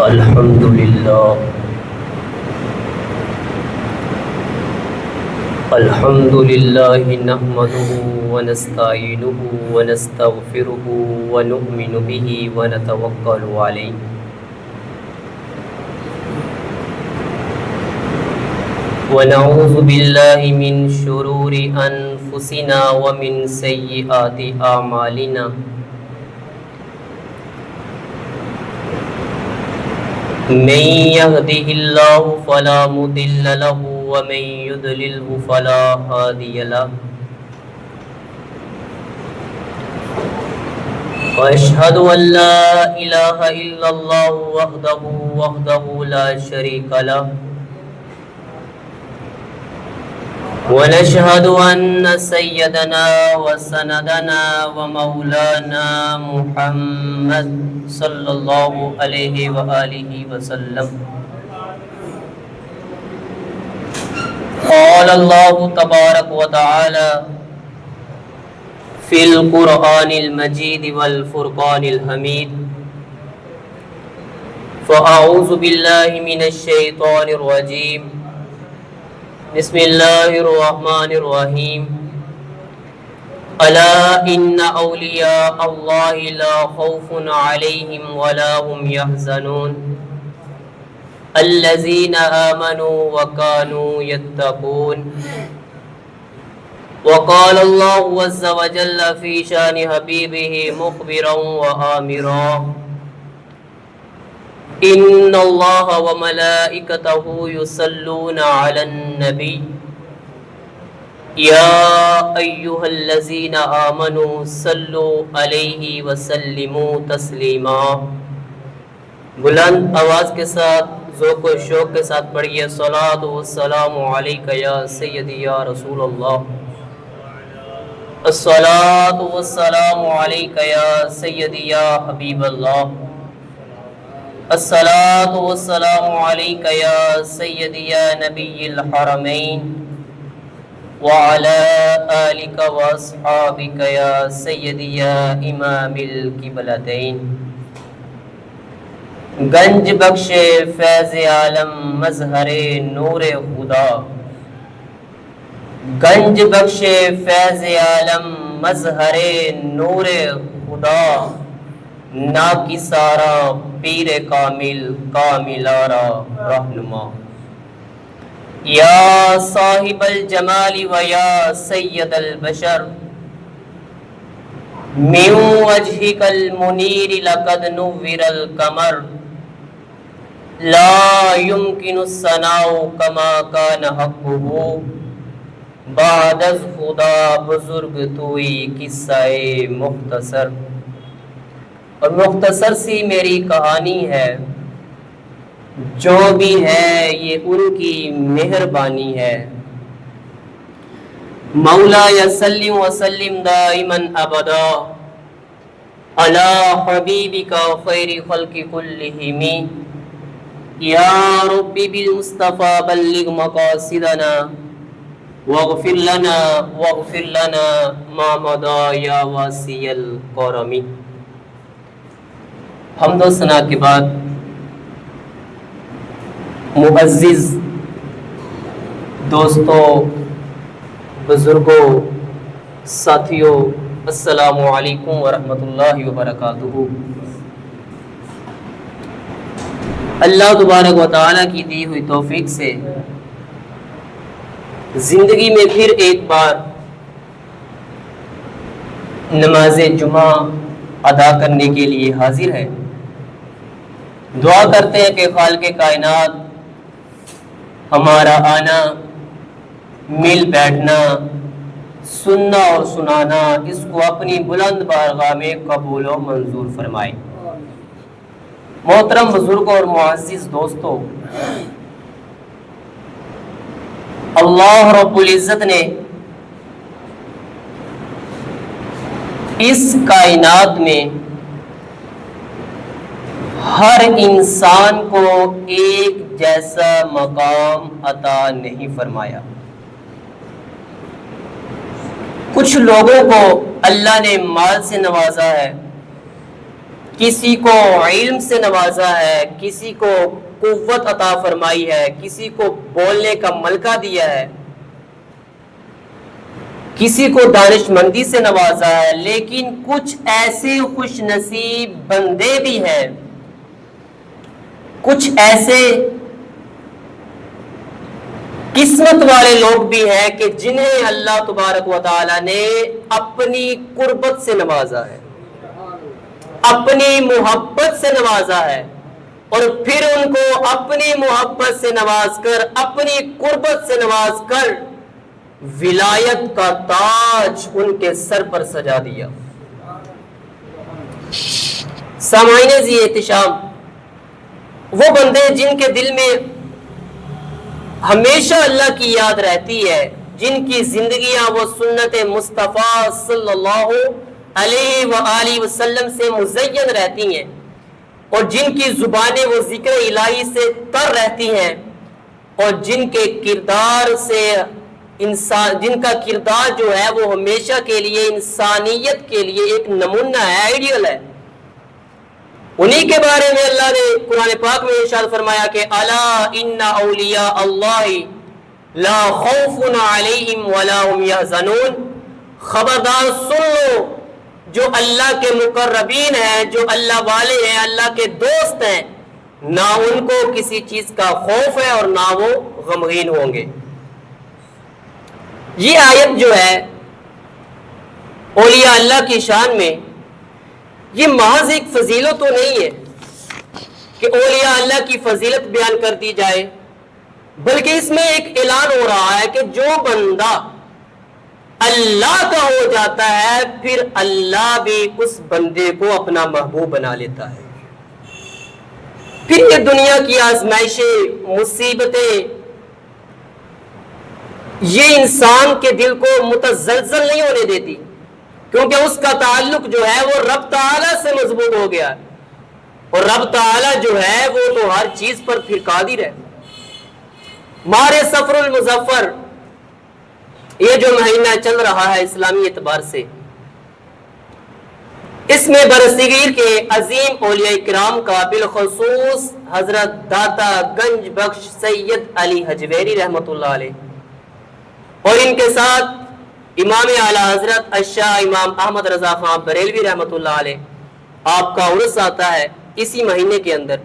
الحمد لله نحمده ونستعينه ونستغفره ونؤمن به ونتوكل عليه ونعوذ بالله من شرور أنفسنا ومن سيئات أعمالنا من يهده الله فلا مضل له ومن يضلله فلا هادي له وأشهد أن لا إله إلا الله وحده لا شريك له ونشهد أن سيدنا وسندنا ومولانا محمد صلى الله عليه وآله وسلم قال الله تبارك وتعالى في القرآن المجيد والفرقان الحميد فأعوذ بالله من الشيطان الرجيم بسم الله الرحمن الرحيم ألا إن أولياء الله لا خوف عليهم ولا هم يحزنون الذين آمنوا وكانوا يتقون وقال الله عز وجل في شان حبيبه مخبرا وآمرا إن الله وملائكته يصلون على النبي يا أيها الذين آمنوا صلوا عليه وسلموا تسلیما۔ بلند آواز کے ساتھ ذوق و شوق کے ساتھ پڑھیے صلاۃ والسلام علیک یا سیدی یا رسول اللہ، الصلاۃ والسلام علیک یا سیدی یا حبیب اللہ، الصلاۃ والسلام علیک یا سیدی یا نبی الحرمین وعلی آلک واصحابک یا سیدی یا امام القبلتین۔ گنج بخش فیض عالم مظہر نور خدا، گنج بخش فیض عالم مظہر نور خدا، نا کی سارا پیر کامل کاملارا رہنما، یا صاحب الجمال و یا سید البشر من وجهك المنیر لقد نور القمر، لا يمكن الثناء كما كان حقه بعد از خدا بزرگ توئی قصہ مختصر۔ اور مختصر سی میری کہانی ہے، جو بھی ہے یہ ان کی مہربانی ہے۔ مولا یسلم وسلم دائما ابدا علی حبیبک خیر خلق کلہم، یا ربی بالمصطفى بلغ مقاصدنا واغفر لنا ما مضى یا واسع الکرم۔ حمد و ثنا کے بعد معزز دوستوں، بزرگوں، ساتھیوں، السلام علیکم ورحمۃ اللہ وبرکاتہ۔ اللہ تبارک و تعالیٰ کی دی ہوئی توفیق سے زندگی میں پھر ایک بار نماز جمعہ ادا کرنے کے لیے حاضر ہے۔ دعا کرتے ہیں کہ خالق کائنات ہمارا آنا، مل بیٹھنا، سننا اور سنانا، اس کو اپنی بلند بارگاہ میں قبول و منظور فرمائے۔ محترم بزرگوں اور معزز دوستوں، اللہ رب العزت نے اس کائنات میں ہر انسان کو ایک جیسا مقام عطا نہیں فرمایا۔ کچھ لوگوں کو اللہ نے مال سے نوازا ہے، کسی کو علم سے نوازا ہے، کسی کو قوت عطا فرمائی ہے، کسی کو بولنے کا ملکہ دیا ہے، کسی کو دانش مندی سے نوازا ہے، لیکن کچھ ایسے خوش نصیب بندے بھی ہیں، کچھ ایسے قسمت والے لوگ بھی ہیں کہ جنہیں اللہ تبارک و تعالی نے اپنی قربت سے نوازا ہے، اپنی محبت سے نوازا ہے، اور پھر ان کو اپنی محبت سے نواز کر، اپنی قربت سے نواز کر ولایت کا تاج ان کے سر پر سجا دیا۔ سامعین ذی احتشام، وہ بندے جن کے دل میں ہمیشہ اللہ کی یاد رہتی ہے، جن کی زندگیاں وہ سنت مصطفیٰ صلی اللہ علیہ وآلہ وسلم سے مزین رہتی ہیں، اور جن کی زبانیں وہ ذکر الہی سے تر رہتی ہیں، اور جن کے کردار سے جن کا کردار جو ہے وہ ہمیشہ کے لیے انسانیت کے لیے ایک نمونہ ہے، آئیڈیل ہے، انہی کے بارے میں اللہ نے قرآن پاک میں ارشاد فرمایا کہ الا ان اولیاء اللہ لا خوف علیہم ولا هم یحزنون، خبردار سن لو، جو اللہ کے مقربین ہیں، جو اللہ والے ہیں، اللہ کے دوست ہیں، نہ ان کو کسی چیز کا خوف ہے اور نہ وہ غمگین ہوں گے۔ یہ آیت جو ہے اولیاء اللہ کی شان میں، یہ محض ایک فضیلت تو نہیں ہے کہ اولیاء اللہ کی فضیلت بیان کر دی جائے، بلکہ اس میں ایک اعلان ہو رہا ہے کہ جو بندہ اللہ کا ہو جاتا ہے، پھر اللہ بھی اس بندے کو اپنا محبوب بنا لیتا ہے۔ پھر یہ دنیا کی آزمائشیں، مصیبتیں، یہ انسان کے دل کو متزلزل نہیں ہونے دیتی، کیونکہ اس کا تعلق جو ہے وہ رب تعالیٰ سے مضبوط ہو گیا، اور رب تعالیٰ جو ہے وہ تو ہر چیز پر پھر قادر ہے۔ ماہ صفر المظفر، یہ جو مہینہ چل رہا ہے اسلامی اعتبار سے، اس میں برصغیر کے عظیم اولیاء کرام کا بالخصوص حضرت داتا گنج بخش سید علی حجویری رحمۃ اللہ علیہ، اور ان کے ساتھ امام اعلیٰ حضرت الشاہ امام احمد رضا خان بریلوی رحمۃ اللہ علیہ، آپ کا عرس آتا ہے اسی مہینے کے اندر۔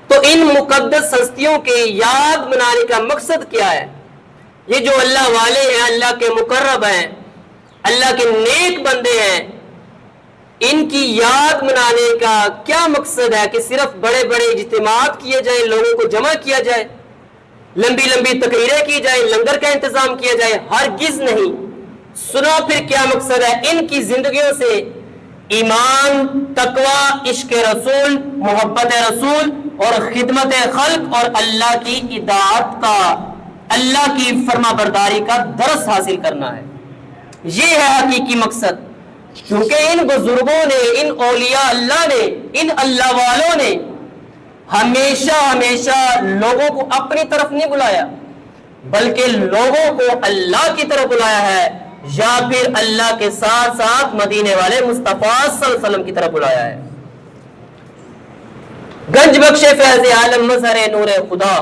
تو ان مقدس ہستیوں کے یاد منانے کا مقصد کیا ہے؟ یہ جو اللہ والے ہیں، اللہ کے مقرب ہیں، اللہ کے نیک بندے ہیں، ان کی یاد منانے کا کیا مقصد ہے کہ صرف بڑے بڑے اجتماعات کیے جائیں، لوگوں کو جمع کیا جائے، لمبی لمبی تقریریں کی جائیں، لنگر کا انتظام کیا جائے؟ ہرگز نہیں۔ سنو پھر کیا مقصد ہے؟ ان کی زندگیوں سے ایمان، تقوی، عشق رسول، محبت رسول اور خدمت خلق اور اللہ کی اطاعت کا، اللہ کی فرما برداری کا درس حاصل کرنا ہے۔ یہ ہے حقیقی مقصد، کیونکہ ان بزرگوں نے، ان اولیاء اللہ نے، ان اللہ والوں نے ہمیشہ ہمیشہ لوگوں کو اپنی طرف نہیں بلایا، بلکہ لوگوں کو اللہ کی طرف بلایا ہے، یا پھر اللہ کے ساتھ ساتھ مدینے والے مصطفیٰ صلی اللہ علیہ وسلم کی طرف بلایا ہے۔ گنج بخش فیض عالم مظہر نور خدا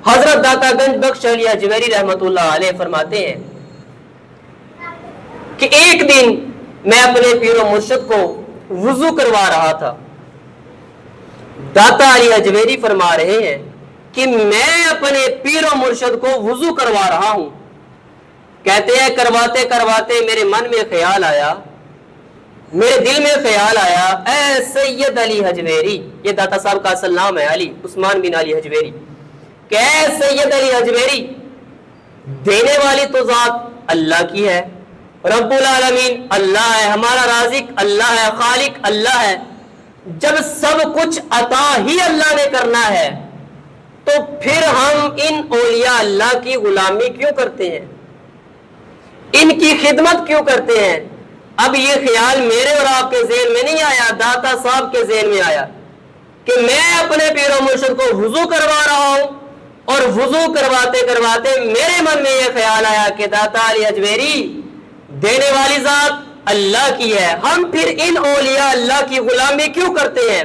حضرت داتا گنج بخش علی حجویری رحمۃ اللہ علیہ فرماتے ہیں کہ ایک دن میں اپنے پیر و مرشد کو وضو کروا رہا تھا۔ داتا علی حجویری فرما رہے ہیں کہ میں اپنے پیر و مرشد کو وضو کروا رہا ہوں، کہتے ہیں کرواتے کرواتے میرے من میں خیال آیا، میرے دل میں خیال آیا، اے سید علی حجویری، یہ داتا صاحب کا اصل نام ہے علی عثمان بن علی حجویری، کہ اے سید علی حجویری، دینے والی تو ذات اللہ کی ہے، رب العالمین اللہ ہے، ہمارا رازق اللہ ہے، خالق اللہ ہے، جب سب کچھ عطا ہی اللہ نے کرنا ہے تو پھر ہم ان اولیاء اللہ کی غلامی کیوں کرتے ہیں، ان کی خدمت کیوں کرتے ہیں؟ اب یہ خیال میرے اور آپ کے ذہن میں نہیں آیا، داتا صاحب کے ذہن میں آیا کہ میں اپنے پیر و مرشد کو وضو کروا رہا ہوں، اور وضو کرواتے کرواتے میرے من میں یہ خیال آیا کہ داتا علی حجویری، دینے والی ذات اللہ کی ہے، ہم پھر ان اولیاء اللہ کی غلامی کیوں کرتے ہیں؟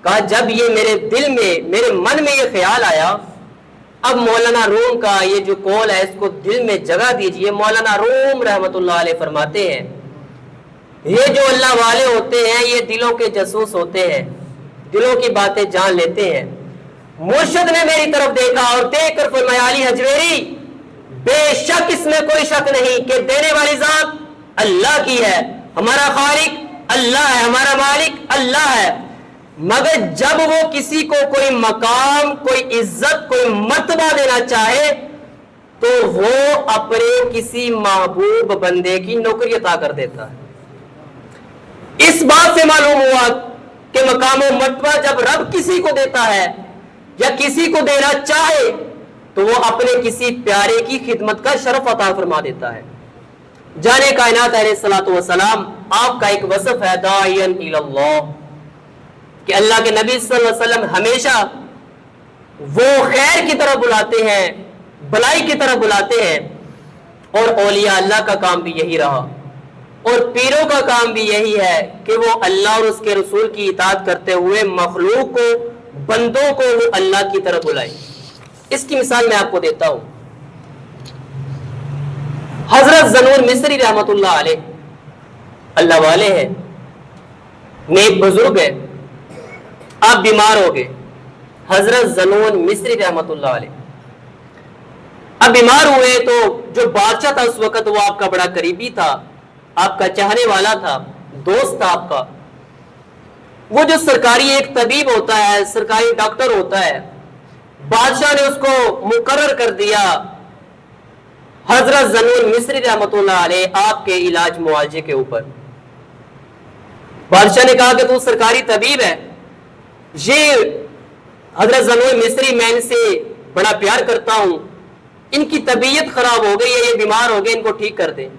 کہا جب یہ میرے دل میں، میرے من میں یہ خیال آیا، اب مولانا روم کا یہ جو قول ہے اس کو دل میں جگہ دیجئے۔ مولانا روم رحمت اللہ علیہ فرماتے ہیں یہ جو اللہ والے ہوتے ہیں یہ دلوں کے جاسوس ہوتے ہیں، دلوں کی باتیں جان لیتے ہیں۔ مرشد نے میری طرف دیکھا اور دیکھ کر فرمایا علی حجویری بے شک اس میں کوئی شک نہیں کہ دینے والی ذات اللہ کی ہے، ہمارا خالق اللہ ہے، ہمارا مالک اللہ ہے، مگر جب وہ کسی کو کوئی مقام، کوئی عزت، کوئی مرتبہ دینا چاہے تو وہ اپنے کسی محبوب بندے کی نوکری عطا کر دیتا ہے۔ اس بات سے معلوم ہوا کہ مقام و مرتبہ جب رب کسی کو دیتا ہے یا کسی کو دینا چاہے تو وہ اپنے کسی پیارے کی خدمت کا شرف عطا فرما دیتا ہے۔ جانے کائنات علیہ الصلوۃ والسلام آپ کا ایک وصف ہے داعین الی اللہ، کہ اللہ کے نبی صلی اللہ علیہ وسلم ہمیشہ وہ خیر کی طرف بلاتے ہیں، بلائی کی طرف بلاتے ہیں، اور اولیاء اللہ کا کام بھی یہی رہا، اور پیروں کا کام بھی یہی ہے کہ وہ اللہ اور اس کے رسول کی اطاعت کرتے ہوئے مخلوق کو، بندوں کو وہ اللہ کی طرف بلائے۔ اس کی مثال میں آپ کو دیتا ہوں۔ حضرت ذنون مصری رحمت اللہ علیہ اللہ والے ہیں، نیک بزرگ ہے، آپ بیمار ہو گئے۔ حضرت ذنون مصری رحمت اللہ علیہ اب بیمار ہوئے تو جو بادشاہ تھا اس وقت وہ آپ کا بڑا قریبی تھا، آپ کا چاہنے والا تھا، دوست تھا آپ کا۔ وہ جو سرکاری ایک طبیب ہوتا ہے، سرکاری ڈاکٹر ہوتا ہے، بادشاہ نے اس کو مقرر کر دیا حضرت ذنون مصری رحمت اللہ علیہ آپ کے علاج معالجے کے اوپر۔ بادشاہ نے کہا کہ تو سرکاری طبیب ہے، یہ حضرت ذنون مصری میں ان سے بڑا پیار کرتا ہوں، ان کی طبیعت خراب ہو گئی ہے، یہ بیمار ہو گئے، ان کو ٹھیک کر دیں۔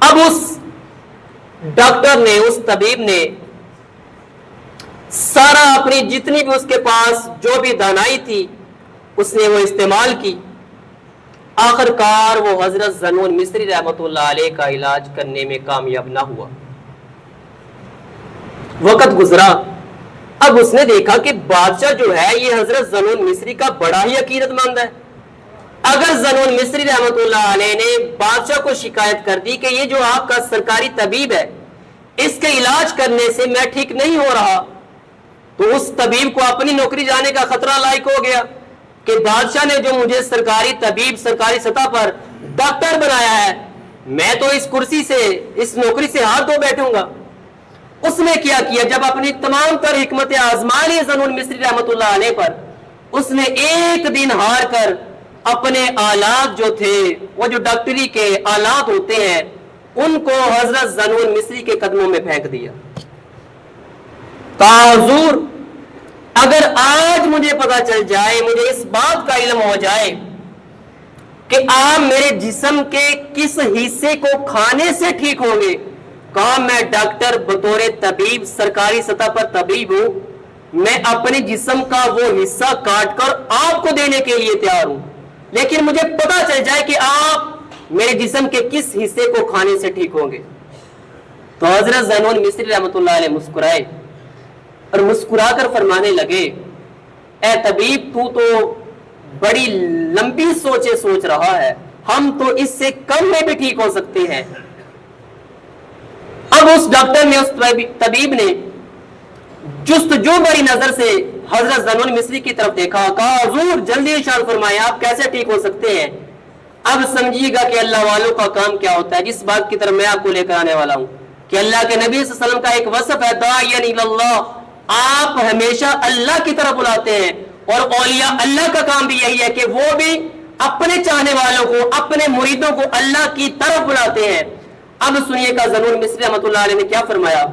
اب اس ڈاکٹر نے، اس طبیب نے سارا اپنی جتنی بھی اس کے پاس جو بھی دانائی تھی اس نے وہ استعمال کی، آخر کار وہ حضرت ذنون مصری رحمت اللہ علیہ کا علاج کرنے میں کامیاب نہ ہوا۔ وقت گزرا، اب اس نے دیکھا کہ بادشاہ جو ہے یہ حضرت ذنون مصری کا بڑا ہی عقیدت مند ہے۔ اگر ذنون مصری رحمت اللہ علیہ نے بادشاہ کو شکایت کر دی کہ یہ جو آپ کا سرکاری طبیب ہے اس کے علاج کرنے سے میں ٹھیک نہیں ہو رہا، تو اس طبیب کو اپنی نوکری جانے کا خطرہ لاحق ہو گیا کہ بادشاہ نے جو مجھے سرکاری طبیب، سرکاری سطح پر ڈاکٹر بنایا ہے، میں تو اس کرسی سے، اس نوکری سے ہاتھ دھو بیٹھوں گا۔ اس نے کیا جب اپنی تمام تر حکمت آزما لی ذنون مصری رحمت اللہ علیہ پر، اس نے ایک دن ہار کر اپنے آلات جو تھے، وہ جو ڈاکٹری کے آلات ہوتے ہیں، ان کو حضرت ذنون مصری کے قدموں میں پھینک دیا۔ کہا حضور اگر آج مجھے پتا چل جائے، مجھے اس بات کا علم ہو جائے کہ آپ میرے جسم کے کس حصے کو کھانے سے ٹھیک ہوں گے، کہا میں ڈاکٹر بطور طبیب، سرکاری سطح پر طبیب ہوں، میں اپنے جسم کا وہ حصہ کاٹ کر آپ کو دینے کے لیے تیار ہوں، لیکن مجھے پتا چل جائے کہ آپ میرے جسم کے کس حصے کو کھانے سے ٹھیک ہوں گے۔ تو حضرت ذنون مصری رحمت اللہ علیہ مسکرائے اور مسکرا کر فرمانے لگے اے طبیب تو بڑی لمبی سوچیں سوچ رہا ہے، ہم تو اس سے کم میں بھی ٹھیک ہو سکتے ہیں۔ اب اس ڈاکٹر نے، اس طبیب نے جستجو بری نظر سے حضرت ذنون مصری کی طرف دیکھا، کہا حضور جلدی ارشاد فرمائیں آپ کیسے ٹھیک ہو سکتے ہیں۔ اب سمجھیے گا کہ اللہ والوں کا کام کیا ہوتا ہے، جس بات کی طرف میں آپ کو لے کر آنے والا ہوں کہ اللہ کے نبی صلی اللہ علیہ وسلم کا ایک وصف ہے داعین الی اللہ، آپ ہمیشہ اللہ کی طرف بلاتے ہیں، اور اولیاء اللہ کا کام بھی یہی ہے کہ وہ بھی اپنے چاہنے والوں کو، اپنے مریدوں کو اللہ کی طرف بلاتے ہیں۔ اب سنیے گا ذنون مصری رحمت اللہ علیہ نے کیا فرمایا۔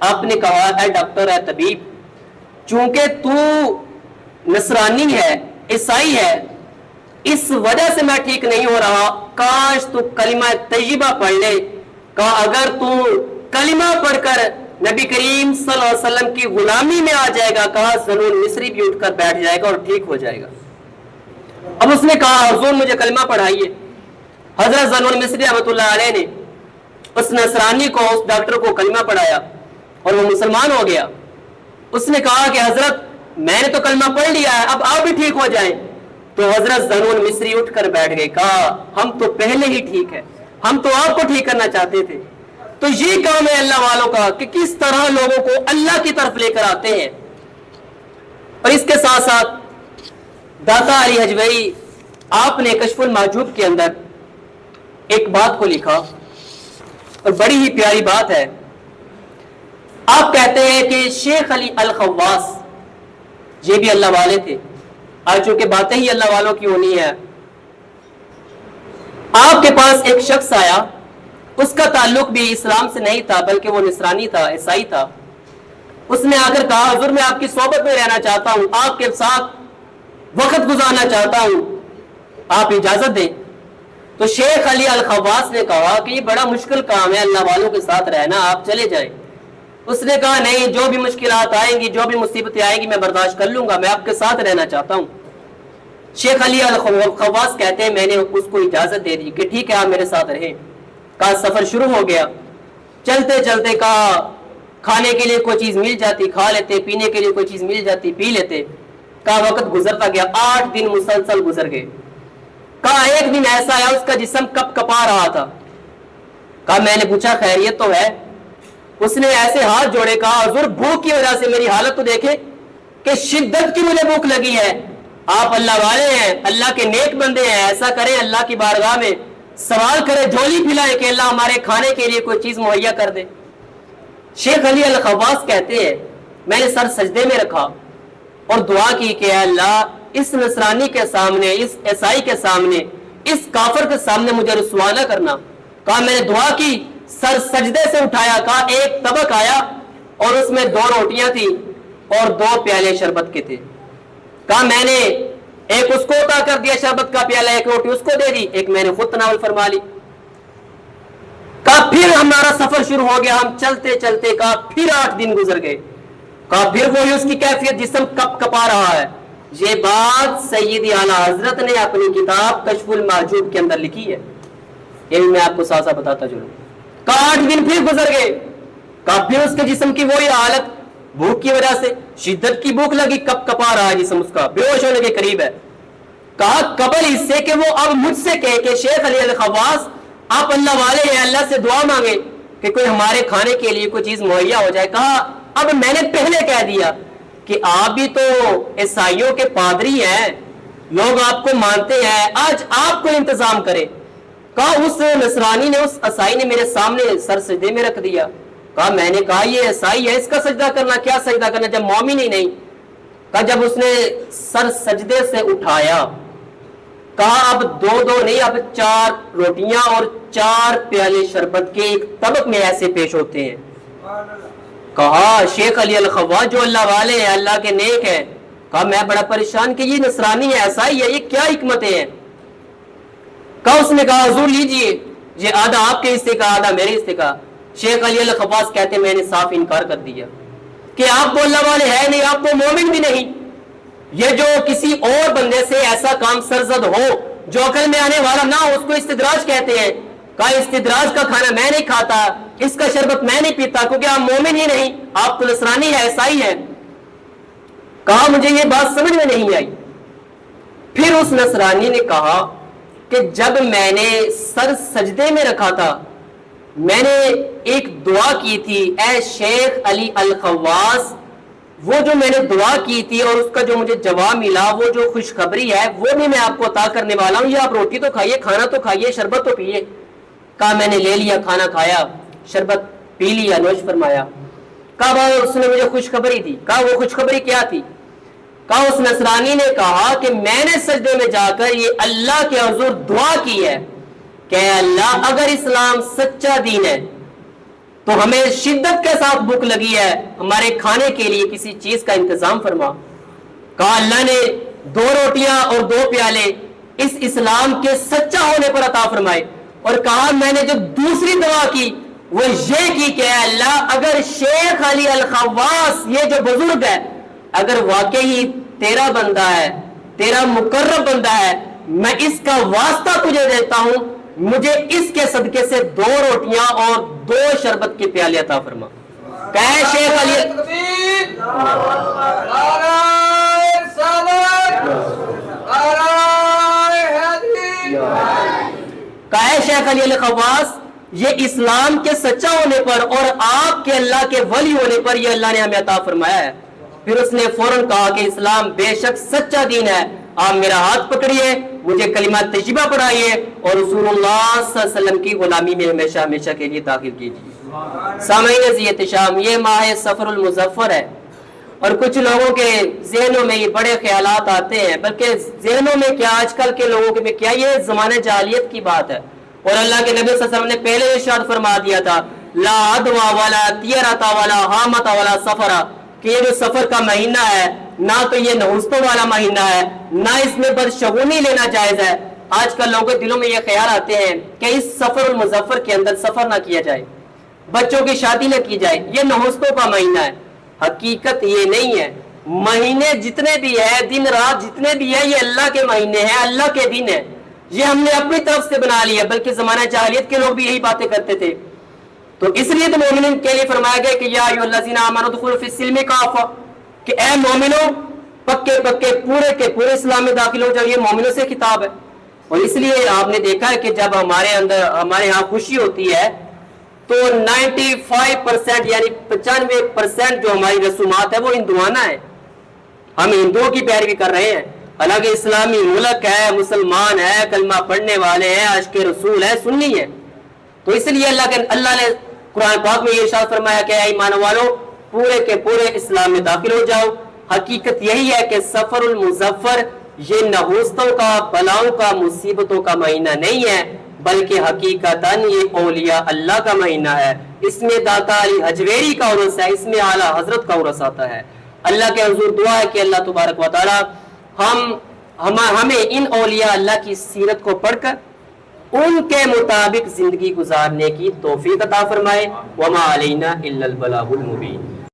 آپ نے کہا اے ڈاکٹر، اے طبیب، چونکہ تو نصرانی ہے، عیسائی ہے، اس وجہ سے میں ٹھیک نہیں ہو رہا، کاش تو کلمہ طیبہ پڑھ لے۔ کہا اگر تو کلمہ پڑھ کر نبی کریم صلی اللہ علیہ وسلم کی غلامی میں آ جائے گا، کہا ذنون مصری بھی اٹھ کر بیٹھ جائے گا اور ٹھیک ہو جائے گا۔ اب اس نے کہا حضور مجھے کلمہ پڑھائیے۔ حضرت ذنون مصری رحمت اللہ علیہ نے اس نصرانی کو، اس ڈاکٹر کو کلمہ پڑھایا اور وہ مسلمان ہو گیا. اس نے کہا کہ حضرت میں نے تو کلمہ پڑھ لیا ہے، اب آپ بھی ٹھیک ہو جائیں. تو حضرت ذنون مصری اٹھ کر بیٹھ گئے، کہا ہم تو پہلے ہی ٹھیک ہے، ہم تو آپ کو ٹھیک کرنا چاہتے تھے. تو یہ کام ہے اللہ والوں کا کہ کس طرح لوگوں کو اللہ کی طرف لے کر آتے ہیں. اور اس کے ساتھ ساتھ داتا علی حجویری آپ نے کشف المحجوب کے اندر ایک بات کو لکھا اور بڑی ہی پیاری بات ہے. آپ کہتے ہیں کہ شیخ علی الخواص یہ بھی اللہ والے تھے. آج چونکہ باتیں ہی اللہ والوں کی ہونی ہے، آپ کے پاس ایک شخص آیا، اس کا تعلق بھی اسلام سے نہیں تھا بلکہ وہ نصرانی تھا، عیسائی تھا. اس نے آ کر کہا حضور میں آپ کی صحبت میں رہنا چاہتا ہوں، آپ کے ساتھ وقت گزارنا چاہتا ہوں، آپ اجازت دیں. تو شیخ علی الخواص نے کہا کہ یہ بڑا مشکل کام ہے اللہ والوں کے ساتھ رہنا، آپ چلے جائیں. اس نے کہا نہیں، جو بھی مشکلات آئیں گی، جو بھی مصیبتیں آئیں گی میں برداشت کر لوں گا، میں آپ کے ساتھ رہنا چاہتا ہوں. شیخ علی الخواص کہتے ہیں میں نے اس کو اجازت دے دی کہ ٹھیک ہے آپ میرے ساتھ رہیں. کہا سفر شروع ہو گیا، چلتے چلتے کہا کھانے کے لیے کوئی چیز مل جاتی کھا لیتے، پینے کے لیے کوئی چیز مل جاتی پی لیتے. کہا وقت گزرتا گیا، 8 دن مسلسل گزر گئے. کہا ایک دن ایسا آیا اس کا جسم کپ کپا رہا تھا. کہا میں نے پوچھا خیریت تو ہے؟ اس نے ایسے ہاتھ جوڑے، کہا حضور بھوک کی وجہ سے میری حالت تو دیکھے کہ شدت کی مجھے بھوک لگی ہے. آپ اللہ والے ہیں، اللہ کے نیک بندے ہیں، ایسا کریں اللہ کی بارگاہ میں سوال کرے، جھولی پھلائے کہ اللہ ہمارے کھانے کے لیے کوئی چیز مہیا کر دے. شیخ علی الخواص کہتے ہیں میں نے سر سجدے میں رکھا اور دعا کی کہ اے اللہ اس نصرانی کے سامنے، اس عیسائی کے سامنے، اس کافر کے سامنے مجھے رسوا نہ کرنا. کہا میں نے دعا کی، سر سجدے سے اٹھایا، کہا ایک طبق آیا اور اس میں 2 روٹیاں تھیں اور 2 پیالے شربت کے تھے. کہا میں نے ایک اس کو عطا کر دیا شربت کا پیالہ، ایک روٹی اس کو دے دی، ایک میں نے خود تناول فرما لی. کہا پھر ہمارا سفر شروع ہو گیا، ہم چلتے چلتے کہا پھر 8 دن گزر گئے. کہا پھر وہی اس کی کیفیت، جسم کپ کپا رہا ہے. یہ بات سیدی اعلیٰ حضرت نے اپنی کتاب کشف المحجوب کے اندر لکھی ہے، یہ بھی میں آپ کو ساتھ ساتھ بتاتا چلوں. کہا 8 دن پھر گزر گئے. کہا پھر اس کے جسم کی وہی حالت، بھوک کی وجہ سے شدت کی بھوک لگی، کپ کپا رہا ہے جسم اس کا، بے ہوش ہونے کے قریب ہے. کہا قبل اس سے کہ وہ اب مجھ سے کہے کہ شیخ علی الخواص آپ اللہ والے ہیں، اللہ سے دعا مانگے کہ کوئی ہمارے کھانے کے لیے کوئی چیز مہیا ہو جائے. کہا اب میں نے پہلے کہہ دیا کہ آپ بھی تو عیسائیوں کے پادری ہیں، لوگ آپ کو مانتے ہیں، آج آپ کو انتظام کرے. کہا اس نصرانی نے، اس عیسائی نے میرے سامنے سر سجدے میں رکھ دیا. کہا میں نے کہا یہ عیسائی ہے، اس کا سجدہ کرنا، کیا سجدہ کرنا جب مومن ہی نہیں. کہا جب اس نے سر سجدے سے اٹھایا، کہا اب 2 نہیں، اب 4 روٹیاں اور 4 پیالے شربت کے ایک طبق میں ایسے پیش ہوتے ہیں. کہا شیخ علی الخواص جو اللہ والے ہیں، اللہ کے نیک ہیں، کہا میں بڑا پریشان کہ یہ نصرانی ہے، عیسائی ہے، یہ کیا حکمتیں ہیں. کہا اس نے کہا حضور لیجئے، یہ آدھا آپ کے حصے کا آدھا میرے حصے کا. شیخ علی الخواص کہتے میں نے صاف انکار کر دیا کہ آپ تو اللہ والے ہیں نہیں، آپ تو مومن بھی نہیں. یہ جو کسی اور بندے سے ایسا کام سرزد ہو جو عقل میں آنے والا نہ ہو، اس کو استدراج کہتے ہیں. کہا استدراج کا کھانا میں نہیں کھاتا، اس کا شربت میں نہیں پیتا، کیونکہ آپ مومن ہی نہیں، آپ تو نصرانی ہے، عیسائی ہے. کہا مجھے یہ بات سمجھ میں نہیں آئی. پھر اس نصرانی نے کہا کہ جب میں نے سر سجدے میں رکھا تھا، میں نے ایک دعا کی تھی، اے شیخ علی الخواص، وہ جو میں نے دعا کی تھی اور اس کا جو مجھے جواب ملا، وہ جو خوشخبری ہے وہ بھی میں آپ کو عطا کرنے والا ہوں. یہ آپ روٹی تو کھائیے، کھانا تو کھائیے، شربت تو پیئے. کہا میں نے لے لیا، کھانا کھایا، شربت پی لیا، نوش فرمایا. کہا اس نے مجھے خوشخبری دی. کہا وہ خوشخبری کیا تھی؟ کہا اس نصرانی نے کہا کہ میں نے سجدے میں جا کر یہ اللہ کے حضور دعا کی ہے کہ اللہ اگر اسلام سچا دین ہے تو ہمیں شدت کے ساتھ بھوک لگی ہے، ہمارے کھانے کے لیے کسی چیز کا انتظام فرما. کہا اللہ نے 2 روٹیاں اور 2 پیالے اس اسلام کے سچا ہونے پر عطا فرمائے. اور کہا میں نے جو دوسری دعا کی وہ یہ کی کہ اے اللہ اگر شیخ علی الخواص یہ جو بزرگ ہے اگر واقعی تیرا بندہ ہے، تیرا مقرب بندہ ہے، میں اس کا واسطہ تجھے دیتا ہوں مجھے اس کے صدقے سے 2 روٹیاں اور 2 شربت کے پیالے عطا فرما. کہے شیخ علی خواص، یہ اسلام کے سچا ہونے پر اور آپ کے اللہ کے ولی ہونے پر یہ اللہ نے ہمیں عطا فرمایا ہے. پھر اس نے فوراً کہا کہ اسلام بے شک سچا دین ہے، آپ میرا ہاتھ پکڑیے، مجھے کلمہ طیبہ پڑھائیے اور رسول اللہ صلی اللہ علیہ وسلم کی غلامی میں ہمیشہ ہمیشہ کے لیے داخل کیجیے. سامعین عزیز احتشام، یہ ماہ سفر المظفر ہے اور کچھ لوگوں کے ذہنوں میں یہ بڑے خیالات آتے ہیں، بلکہ ذہنوں میں کیا آج کل کے لوگوں میں کیا یہ زمانہ جاہلیت کی بات ہے. اور اللہ کے نبی صلی اللہ علیہ وسلم نے پہلے ارشاد فرما دیا تھا لا عدوا ولا طیرۃ ولا حامۃ ولا سفر، کہ یہ جو سفر کا مہینہ ہے نہ تو یہ نحوستوں والا مہینہ ہے، نہ اس میں بدشگونی لینا جائز ہے. آج کل لوگوں کے دلوں میں یہ خیال آتے ہیں کہ اس سفر المظفر کے اندر سفر نہ کیا جائے، بچوں کی شادی نہ کی جائے، یہ نحوستوں کا مہینہ ہے. حقیقت یہ نہیں ہے. مہینے جتنے بھی ہے، دن رات جتنے بھی ہے، یہ اللہ کے مہینے ہیں، اللہ کے دن ہے. یہ ہم نے اپنی طرف سے بنا لیا، بلکہ زمانہ جاہلیت کے لوگ بھی یہی باتیں کرتے تھے. تو اس لیے تو مومنین کے لیے فرمایا گیا کہ یا ایھا الذین آمنوا ادخلوا فی السلم کافہ، کہ اے مومنو پکے پکے پورے کے پورے اسلام میں داخل ہو جاؤ. یہ مومنوں سے خطاب ہے. اور اس لیے آپ نے دیکھا ہے کہ جب ہمارے ہاں خوشی ہوتی ہے تو 95% یعنی 95% جو ہماری رسومات ہے وہ ہندوانہ ہے. ہم ہندوؤں کی پیروی کر رہے ہیں، حالانکہ اسلامی ملک ہے، مسلمان ہے، کلمہ پڑھنے والے ہیں، عاشق رسول ہے، سنی ہے. تو اس لیے اللہ نے قرآن پاک میں یہ ارشاد فرمایا کہ اے ایمان والو پورے کے پورے اسلام میں داخل ہو جاؤ. حقیقت یہی ہے کہ سفر المظفر یہ نحوستوں کا، بلاؤں کا، مصیبتوں کا مہینہ نہیں ہے، بلکہ حقیقتاً یہ اولیاء اللہ کا مہینہ ہے. اس میں داتا علی حجویری کا عرس ہے، اس میں اعلیٰ حضرت کا عرس آتا ہے. اللہ کے حضور دعا ہے کہ اللہ تبارک و تعالی ہمیں ان اولیاء اللہ کی سیرت کو پڑھ کر ان کے مطابق زندگی گزارنے کی توفیق عطا فرمائے. وما علینا الا البلاغ المبین.